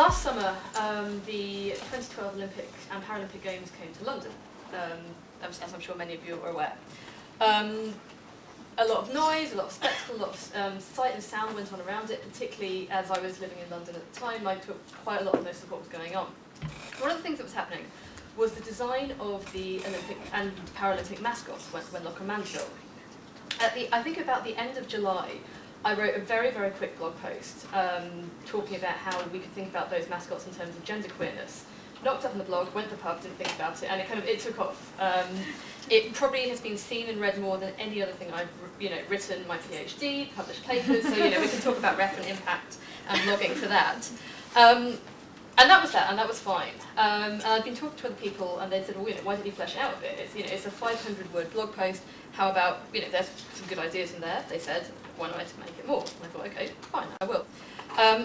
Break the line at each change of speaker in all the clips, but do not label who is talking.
last summer, the 2012 Olympic and Paralympic Games came to London, as I'm sure many of you are aware. A lot of noise, a lot of spectacle, a lot of sight and sound went on around it, particularly as I was living in London at the time. I took quite a lot of notice of what was going on. One of the things that was happening was the design of the Olympic and Paralympic mascots, Wenlock and Mandeville. I think about the end of July, I wrote a very, very quick blog post talking about how we could think about those mascots in terms of genderqueerness. Knocked up on the blog, went to the pub, didn't think about it, and it took off. It probably has been seen and read more than any other thing I've written, my PhD, published papers, so we can talk about rep and impact and blogging for that. And that was that, and that was fine. And I'd been talking to other people, and they said, well, why did you flesh it out a bit? It's a 500-word blog post. How about, there's some good ideas in there. They said, why not make it more? And I thought, okay, fine, I will.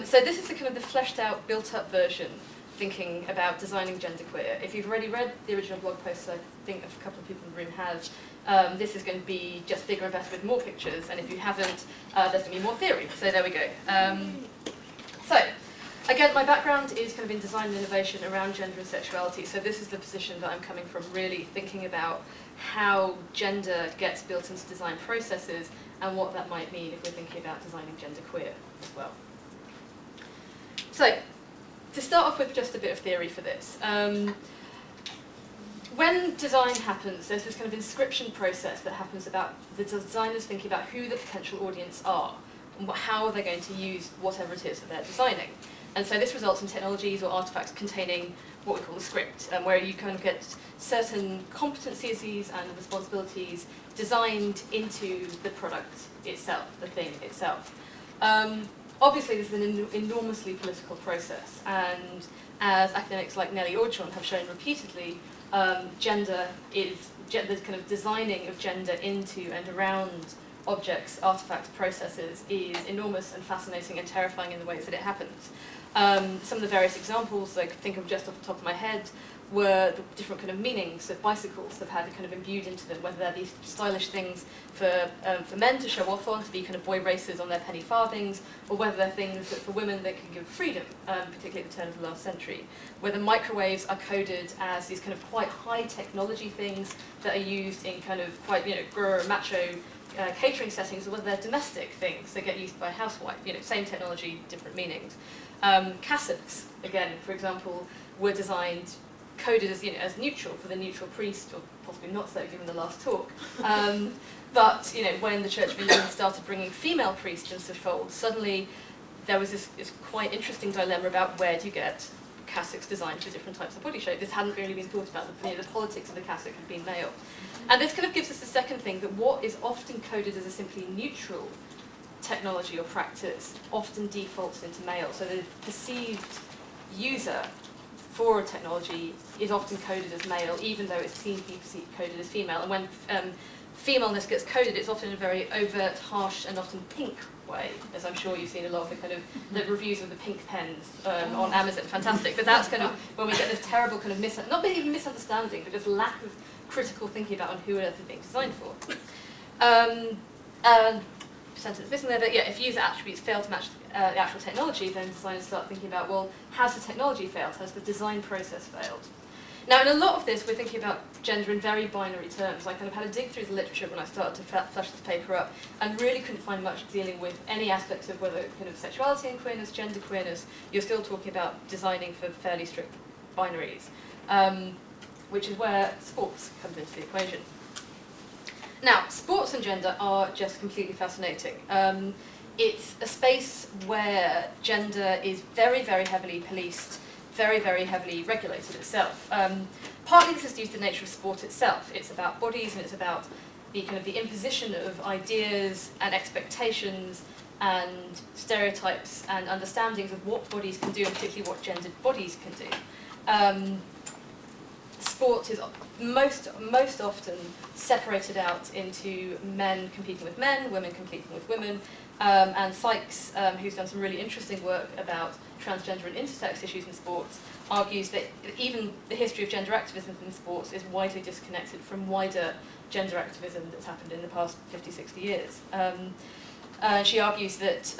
So this is the kind of the fleshed-out, built-up version, thinking about designing genderqueer. If you've already read the original blog post, I think a couple of people in the room have, this is going to be just bigger and better with more pictures, and if you haven't, there's going to be more theory. So there we go. So, again, my background is kind of in design and innovation around gender and sexuality, so this is the position that I'm coming from, really thinking about how gender gets built into design processes and what that might mean if we're thinking about designing genderqueer as well. So, to start off with just a bit of theory for this. When design happens, there's this kind of inscription process that happens about the designers thinking about who the potential audience are and how they're going to use whatever it is that they're designing. And so this results in technologies or artifacts containing what we call a script, where you kind of get certain competencies and responsibilities designed into the product itself, the thing itself. Obviously, this is an enormously political process, and as academics like Nellie Orgeron have shown repeatedly, the kind of designing of gender into and around objects, artifacts, processes is enormous and fascinating and terrifying in the ways that it happens. Some of the various examples I could think of just off the top of my head were the different kind of meanings that bicycles have had kind of imbued into them, whether they're these stylish things for men to show off on, to be kind of boy racers on their penny farthings, or whether they're things that for women that can give freedom, particularly at the turn of the last century. Whether microwaves are coded as these kind of quite high technology things that are used in kind of quite macho catering settings, or whether they're domestic things that get used by a housewife. Same technology, different meanings. Cassocks, again, for example, were designed, coded as neutral for the neutral priest, or possibly not so given the last talk. But when the Church of England started bringing female priests into the fold, suddenly there was this quite interesting dilemma about where do you get cassocks designed for different types of body shape. This hadn't really been thought about. The politics of the cassock had been male. And this kind of gives us the second thing, that what is often coded as a simply neutral technology or practice often defaults into male. So the perceived user for a technology is often coded as male, even though it's seen to be coded as female. And when femaleness gets coded, it's often in a very overt, harsh, and often pink way, as I'm sure you've seen a lot of the kind of the reviews of the pink pens on Amazon. Fantastic. But that's kind of when we get this terrible kind of not even misunderstanding, but just lack of critical thinking about on who on earth is being designed for. Sentence missing there, but yeah, if user attributes fail to match the actual technology, then designers start thinking about, well, has the technology failed? Has the design process failed? Now, in a lot of this, we're thinking about gender in very binary terms. I kind of had to dig through the literature when I started to flesh this paper up, and really couldn't find much dealing with any aspects of whether kind of sexuality and queerness, gender queerness. You're still talking about designing for fairly strict binaries, which is where sports comes into the equation. Now, sports and gender are just completely fascinating. It's a space where gender is very, very heavily policed, very, very heavily regulated itself. Partly this is due to the nature of sport itself. It's about bodies, and it's about the kind of the imposition of ideas and expectations and stereotypes and understandings of what bodies can do, and particularly what gendered bodies can do. Sport is most often separated out into men competing with men, women competing with women, and Sykes, who's done some really interesting work about transgender and intersex issues in sports, argues that even the history of gender activism in sports is widely disconnected from wider gender activism that's happened in the past 50, 60 years. She argues that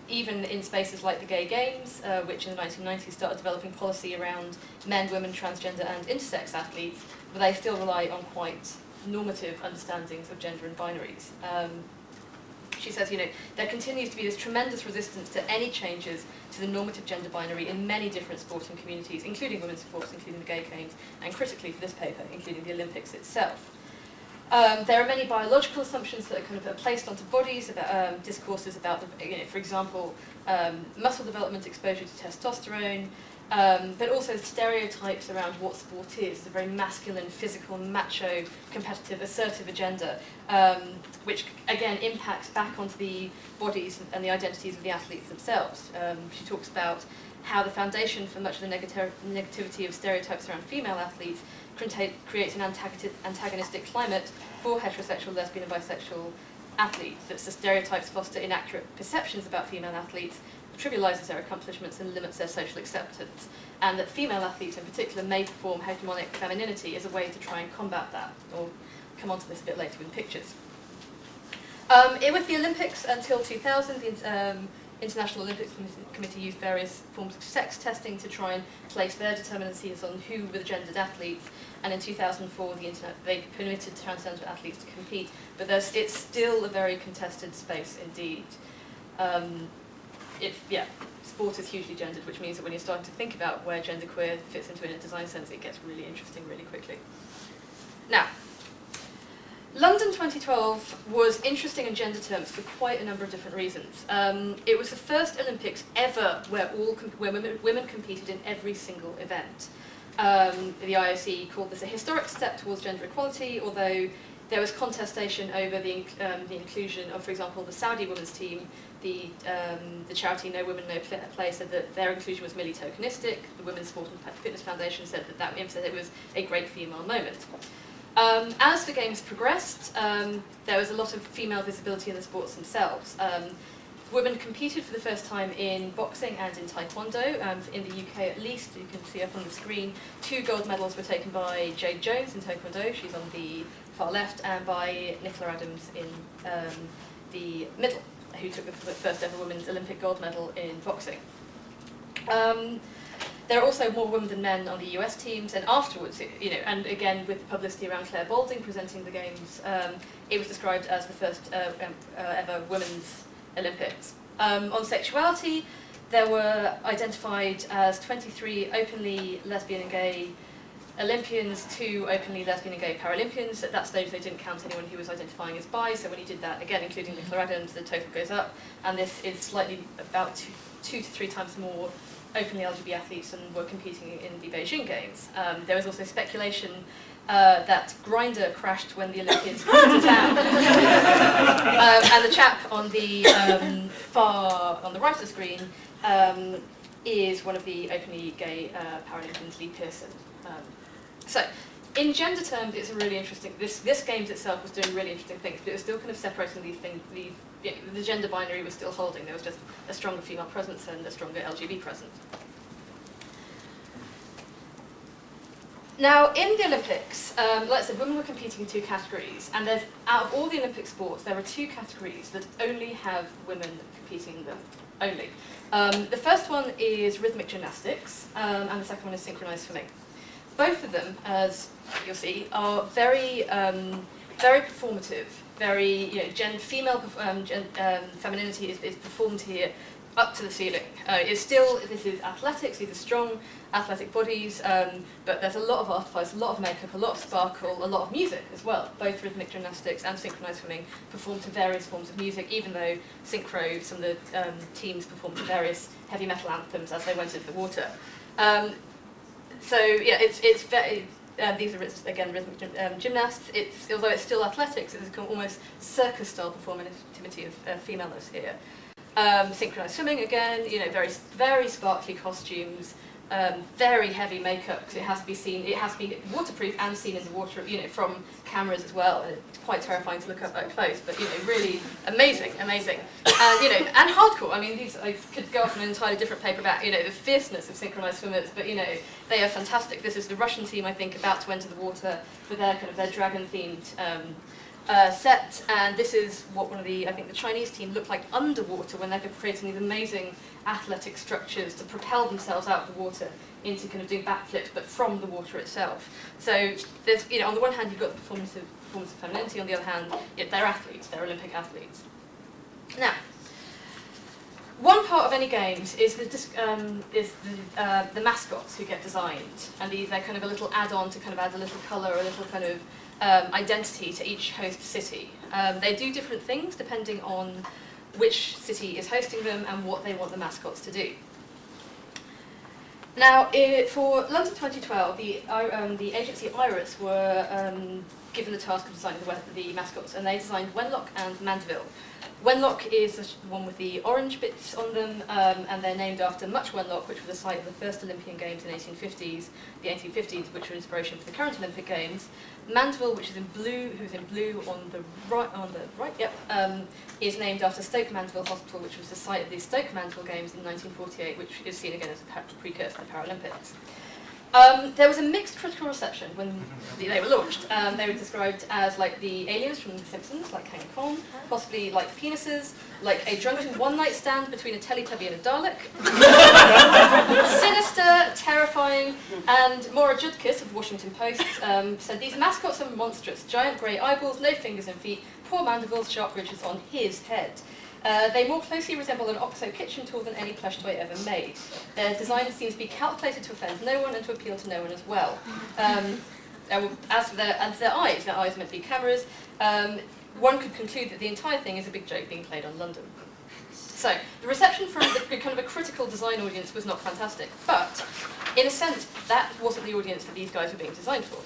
even in spaces like the Gay Games, which in the 1990s started developing policy around men, women, transgender and intersex athletes, but they still rely on quite normative understandings of gender and binaries. She says, there continues to be this tremendous resistance to any changes to the normative gender binary in many different sporting communities, including women's sports, including the Gay Games, and critically for this paper, including the Olympics itself. There are many biological assumptions that are kind of placed onto bodies, about discourses about, for example, muscle development, exposure to testosterone, but also stereotypes around what sport is, a very masculine, physical, macho, competitive, assertive agenda, which again impacts back onto the bodies and the identities of the athletes themselves. She talks about how the foundation for much of the negativity of stereotypes around female athletes creates an antagonistic climate for heterosexual, lesbian and bisexual athletes, that the stereotypes foster inaccurate perceptions about female athletes, trivialises their accomplishments and limits their social acceptance, and that female athletes in particular may perform hegemonic femininity as a way to try and combat that. I'll come on to this a bit later with pictures. With the Olympics until 2000, the International Olympic Committee used various forms of sex testing to try and place their determinacies on who were the gendered athletes, and in 2004 they permitted transgender athletes to compete, but it's still a very contested space indeed. Sport is hugely gendered, which means that when you're starting to think about where genderqueer fits into it in a design sense, it gets really interesting really quickly. Now, London 2012 was interesting in gender terms for quite a number of different reasons. It was the first Olympics ever where women competed in every single event. The IOC called this a historic step towards gender equality, although there was contestation over the inclusion of, for example, the Saudi women's team. The charity No Women No Play said that their inclusion was merely tokenistic. The Women's Sport and Fitness Foundation said that emphasized it was a great female moment. As the games progressed, there was a lot of female visibility in the sports themselves. Women competed for the first time in boxing and in taekwondo. In the UK at least, you can see up on the screen, 2 gold medals were taken by Jade Jones in taekwondo, she's on the far left, and by Nicola Adams in the middle, who took the first ever women's Olympic gold medal in boxing. There are also more women than men on the US teams, and afterwards, and again with the publicity around Claire Balding presenting the games, it was described as the first ever women's Olympics. On sexuality, there were identified as 23 openly lesbian and gay Olympians, 2 openly lesbian and gay Paralympians. At that stage, they didn't count anyone who was identifying as bi, so when he did that, again, including Nicola Adams, the total goes up, and this is slightly about 2 to 3 times more openly LGBT athletes than were competing in the Beijing Games. There was also speculation that Grindr crashed when the Olympians came to town. And the chap on the on the right of the screen is one of the openly gay Paralympians, Lee Pearson. So, in gender terms, it's a really interesting. This Games itself was doing really interesting things, but it was still kind of separating these things. The gender binary was still holding. There was just a stronger female presence and a stronger LGBT presence. Now, in the Olympics, like I said, women were competing in 2 categories, and out of all the Olympic sports, there are 2 categories that only have women competing in them, only. The first one is rhythmic gymnastics, and the second one is synchronized swimming. Both of them, as you'll see, are very, very performative. Very, female femininity is performed here up to the ceiling. This is athletics. These are strong athletic bodies, but there's a lot of artifice, a lot of makeup, a lot of sparkle, a lot of music as well. Both rhythmic gymnastics and synchronized swimming perform to various forms of music, even though synchro, some of the teams performed to various heavy metal anthems as they went into the water. So yeah, it's very. These are, again, rhythmic gymnasts. Although it's still athletics, it's almost circus-style performativity of femaleness here. Synchronized swimming, again, very, very sparkly costumes, very heavy makeup, because it has to be seen. It has to be waterproof and seen in the water, from cameras as well. And it's quite terrifying to look up close, but really amazing, and and hardcore. I mean, I could go off on an entirely different paper about the fierceness of synchronized swimmers, but they are fantastic. This is the Russian team, I think, about to enter the water with their dragon-themed set, and this is what one of the, I think the Chinese team looked like underwater when they're creating these amazing athletic structures to propel themselves out of the water into kind of doing backflips, but from the water itself. So there's, you know, on the one hand you've got the performance of femininity, on the other hand, yeah, they're athletes, they're Olympic athletes. Now, one part of any games is the mascots who get designed, and they're kind of a little add-on to kind of add a little colour, a little kind of identity to each host city. They do different things depending on which city is hosting them and what they want the mascots to do. Now, for London 2012, the agency Iris were given the task of designing the mascots, and they designed Wenlock and Mandeville. Wenlock is the one with the orange bits on them, and they're named after Much Wenlock, which was the site of the first Olympian Games in the 1850s, which were inspiration for the current Olympic Games. Mandeville, which is in blue, who's in blue on the right, is named after Stoke Mandeville Hospital, which was the site of the Stoke Mandeville Games in 1948, which is seen again as a precursor to the Paralympics. There was a mixed critical reception when they were launched. They were described as like the aliens from The Simpsons, like King Kong, possibly like penises, like a drunken one-night stand between a Teletubby and a Dalek, sinister, terrifying, and Maura Judkis of the Washington Post said, "These mascots are monstrous, giant grey eyeballs, no fingers and feet, poor Mandeville's sharp ridges on his head. They more closely resemble an OXO kitchen tool than any plush toy ever made. Their design seems to be calculated to offend no one and to appeal to no one as well. As for their eyes are meant to be cameras. One could conclude that the entire thing is a big joke being played on London." So, the reception from the kind of a critical design audience was not fantastic, but in a sense, that wasn't the audience that these guys were being designed for.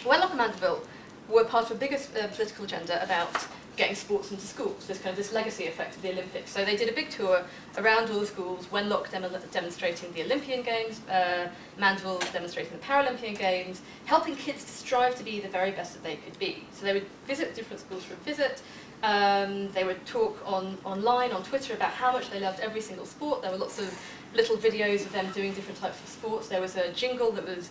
Wenlock and Mandeville were part of a bigger political agenda about getting sports into schools, this legacy effect of the Olympics. So they did a big tour around all the schools, Wenlock demonstrating the Olympian Games, Mandeville demonstrating the Paralympian Games, helping kids to strive to be the very best that they could be. So they would visit different schools for a visit, they would talk online, on Twitter, about how much they loved every single sport. There were lots of little videos of them doing different types of sports. There was a jingle that was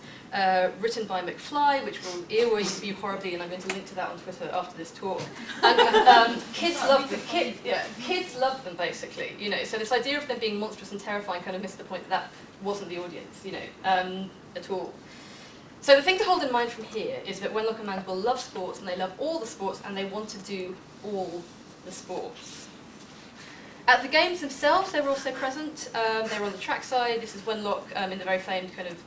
written by McFly, which will earworm you horribly, and I'm going to link to that on Twitter after this talk. And kids loved them. Kids loved them, basically. You know, so this idea of them being monstrous and terrifying kind of missed the point that wasn't the audience, you know, at all. So the thing to hold in mind from here is that Wenlock and Mandeville love sports, and they love all the sports, and they want to do all the sports. At the games themselves, they were also present. They were on the trackside. This is Wenlock in the very famed kind of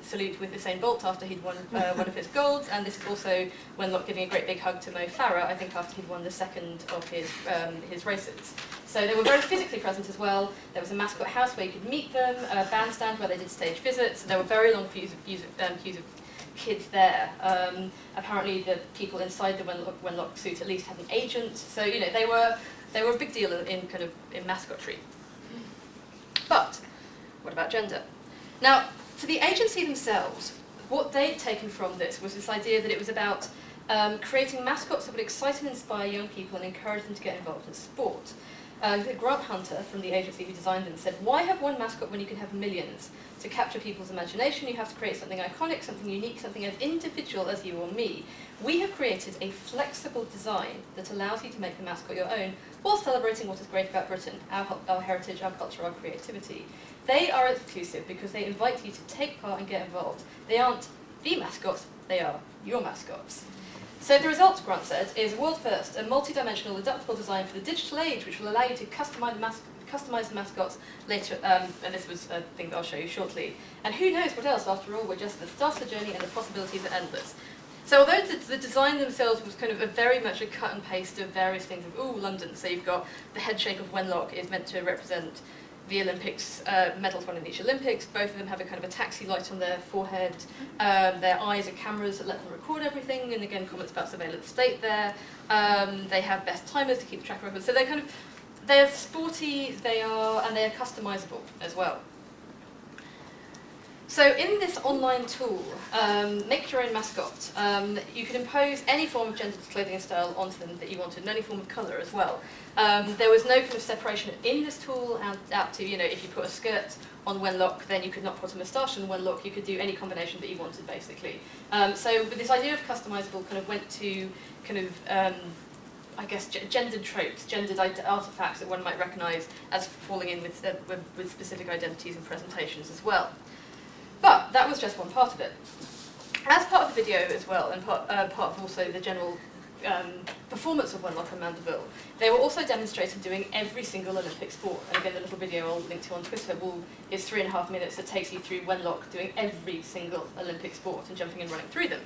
salute with Usain Bolt after he'd won one of his golds, and this is also Wenlock giving a great big hug to Mo Farah, I think after he'd won the second of his races. So they were very physically present as well. There was a mascot house where you could meet them, a bandstand where they did stage visits. There were very long queues of kids there. Apparently the people inside the Wenlock suit at least had an agent. So, you know, they were a big deal in mascotry. But what about gender? Now, for the agency themselves, what they'd taken from this was this idea that it was about creating mascots that would excite and inspire young people and encourage them to get involved in sport. Grant Hunter from the agency who designed them said, "Why have one mascot when you can have millions? To capture people's imagination, you have to create something iconic, something unique, something as individual as you or me. We have created a flexible design that allows you to make the mascot your own, while celebrating what is great about Britain, our heritage, our culture, our creativity. They are exclusive because they invite you to take part and get involved. They aren't the mascots, they are your mascots." So the result, Grant said, is world first, a multi-dimensional adaptable design for the digital age, which will allow you to customize the mascots later, and this was a thing that I'll show you shortly. And who knows what else, after all, we're just at the start of the journey and the possibilities are endless. So although the design themselves was kind of very much a cut and paste of various things of, ooh, London, so you've got the head shape of Wenlock is meant to represent the Olympics, medals won in each Olympics. Both of them have a kind of a taxi light on their forehead. Their eyes are cameras that let them record everything, and again, comments about surveillance state there. They have best timers to keep track of records. So they're sporty, and they are customizable as well. So in this online tool, make your own mascot, you can impose any form of gendered clothing and style onto them that you wanted, and any form of colour as well. There was no kind of separation in this tool out to, you know, if you put a skirt on Wenlock, then you could not put a moustache on Wenlock, you could do any combination that you wanted, basically. So with this idea of customisable kind of went to kind of, I guess, gendered tropes, gendered artefacts that one might recognise as falling in with specific identities and presentations as well. But that was just one part of it. As part of the video as well, and part of also the general performance of Wenlock and Mandeville, they were also demonstrated doing every single Olympic sport. And again, the little video I'll link to on Twitter is 3.5 minutes that takes you through Wenlock doing every single Olympic sport and jumping and running through them.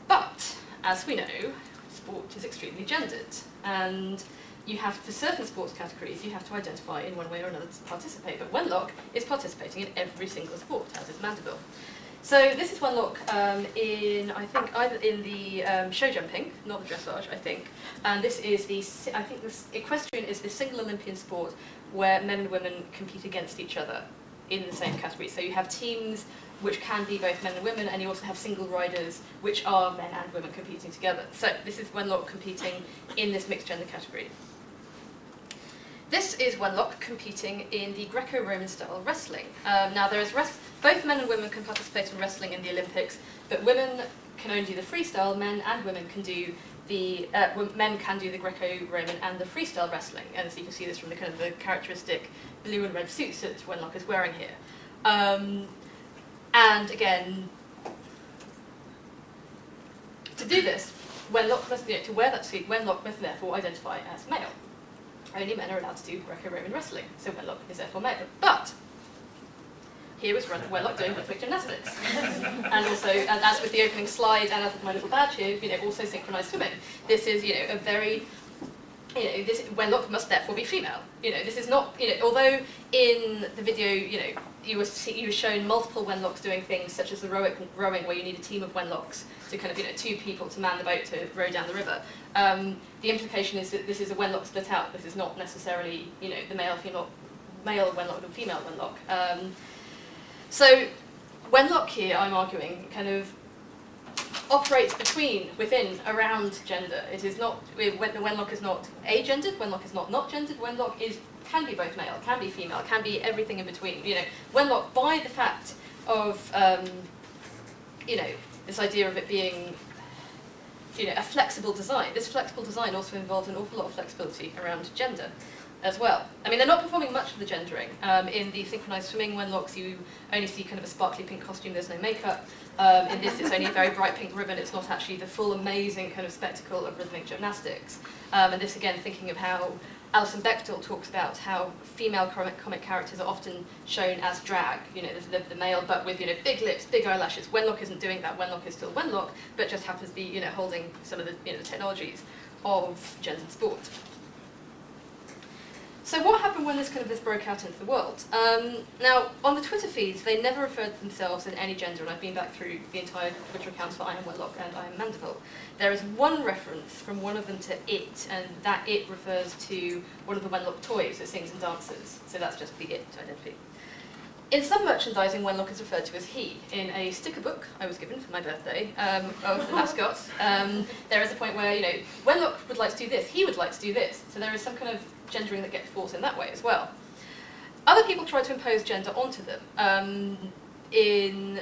But, as we know, sport is extremely gendered. And you have, for certain sports categories, you have to identify in one way or another to participate. But Wenlock is participating in every single sport, as is Mandeville. So this is Wenlock in, I think, either in the show jumping, not the dressage, I think. And this is the, I think this equestrian is the single Olympian sport where men and women compete against each other in the same category. So you have teams which can be both men and women, and you also have single riders, which are men and women competing together. So this is Wenlock competing in this mixed gender category. This is Wenlock competing in the Greco-Roman style wrestling. Now there is both men and women can participate in wrestling in the Olympics, but women can only do the freestyle, men and women can do the, men can do the Greco-Roman and the freestyle wrestling. And so you can see this from the kind of the characteristic blue and red suits that Wenlock is wearing here. And again, to do this, Wenlock must, to wear that suit, Wenlock must therefore identify as male. Only men are allowed to do Greco-Roman wrestling, so Wenlock is therefore male. But here was Wenlock doing rhythmic gymnastics. And also, and as with the opening slide, and as with my little badge here, also synchronized swimming. This is, a very, this Wenlock must therefore be female. This is not, although in the video, you were shown multiple Wenlocks doing things such as the rowing, where you need a team of Wenlocks to kind of, 2 people to man the boat to row down the river. The implication is that this is a Wenlock split out. This is not necessarily, the male Wenlock and female Wenlock. So Wenlock here, I'm arguing, kind of operates within, around gender. It is not, Wenlock is not agendered, Wenlock is not gendered, Wenlock can be both male, can be female, can be everything in between. Wenlock, by the fact of, this idea of it being, a flexible design. This flexible design also involves an awful lot of flexibility around gender as well. I mean, they're not performing much of the gendering. In the synchronized swimming Wenlocks, you only see kind of a sparkly pink costume, there's no makeup. In this, it's only a very bright pink ribbon, it's not actually the full amazing kind of spectacle of rhythmic gymnastics. And this, again, thinking of how Alison Bechdel talks about how female comic characters are often shown as drag, the male, but with, big lips, big eyelashes. Wenlock isn't doing that. Wenlock is still Wenlock, but just happens to be, holding some of the, the technologies of gendered sport. So what happened when this broke out into the world? Now, on the Twitter feeds, they never referred to themselves in any gender, and I've been back through the entire Twitter accounts for I am Wenlock and I am Mandeville. There is one reference from one of them to it, and that it refers to one of the Wenlock toys that sings and dances. So that's just the it identity. In some merchandising, Wenlock is referred to as he. In a sticker book I was given for my birthday of the mascots, there is a point where, Wenlock would like to do this, he would like to do this. So there is some kind of gendering that gets forced in that way as well. Other people try to impose gender onto them. In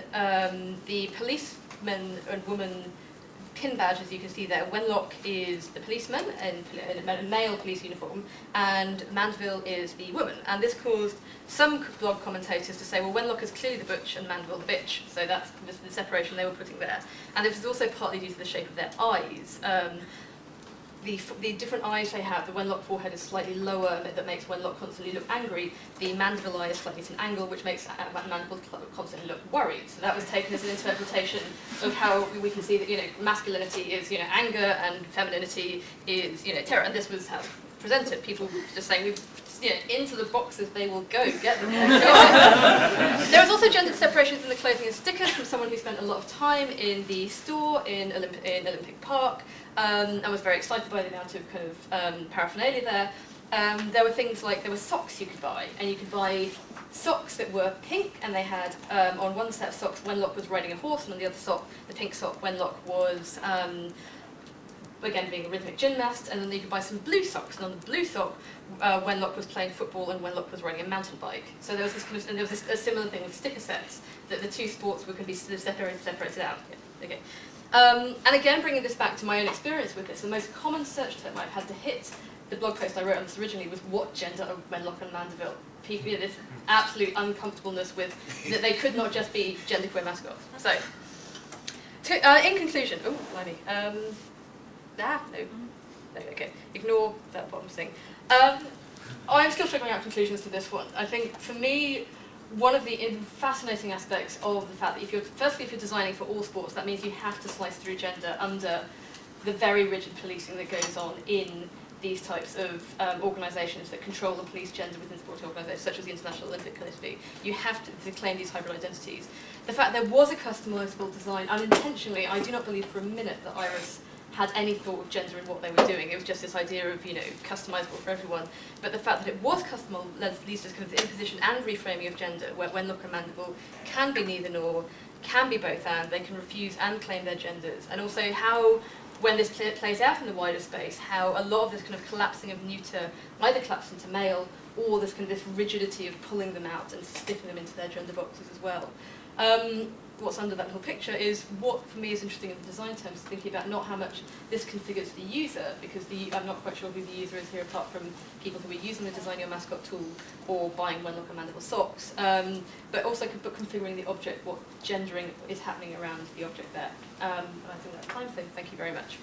the policeman and woman pin badges you can see there, Wenlock is the policeman in a male police uniform, and Mandeville is the woman. And this caused some blog commentators to say, well, Wenlock is clearly the butch and Mandeville the bitch, so that's the separation they were putting there. And this is also partly due to the shape of their eyes. The different eyes they have, the Wenlock forehead is slightly lower, that makes Wenlock constantly look angry. The Mandeville eye is slightly at an angle, which makes Mandeville constantly look worried. So that was taken as an interpretation of how we can see that, masculinity is, anger, and femininity is, terror. And this was how presented. People just saying, into the boxes they will go, get them there. There was also gendered separations in the clothing and stickers from someone who spent a lot of time in the store in Olympic Park. I was very excited by the amount of kind of paraphernalia there. there were things like, there were socks you could buy, and you could buy socks that were pink, and they had, on one set of socks, Wenlock was riding a horse, and on the other sock, the pink sock, Wenlock was, again, being a rhythmic gymnast, and then you could buy some blue socks, and on the blue sock, Wenlock was playing football, and Wenlock was riding a mountain bike. So there was this kind of, and there was a similar thing with sticker sets, that the two sports were going to be sort of separated out. Yeah, okay. And again, bringing this back to my own experience with this, the most common search term I've had to hit, the blog post I wrote on this originally, was what gender are Wenlock and Mandeville? People, you know, this absolute uncomfortableness with that they could not just be genderqueer mascots. So, in conclusion, oh, blimey, no, okay, ignore that bottom thing. I'm still figuring out conclusions to this one. I think, for me, one of the fascinating aspects of the fact that if you're designing for all sports, that means you have to slice through gender under the very rigid policing that goes on in these types of organisations that control and police gender within sporting organisations, such as the International Olympic Committee. You have to claim these hybrid identities. The fact there was a customisable design, unintentionally, I do not believe for a minute that Iris had any thought of gender in what they were doing. It was just this idea of, you know, customisable for everyone. But the fact that it was customizable leads to kind of the imposition and reframing of gender, where Wenlock and Mandeville can be neither nor, can be both and, they can refuse and claim their genders. And also how, when this plays out in the wider space, how a lot of this kind of collapsing of neuter either collapse into male, or this kind of this rigidity of pulling them out and sticking them into their gender boxes as well. What's under that whole picture is what, for me, is interesting in the design terms, thinking about not how much this configures the user, because I'm not quite sure who the user is here, apart from people who are using the Design Your Mascot tool or buying Wenlock and Mandeville socks, but also configuring the object, what gendering is happening around the object there. And I think that's time, so thank you very much.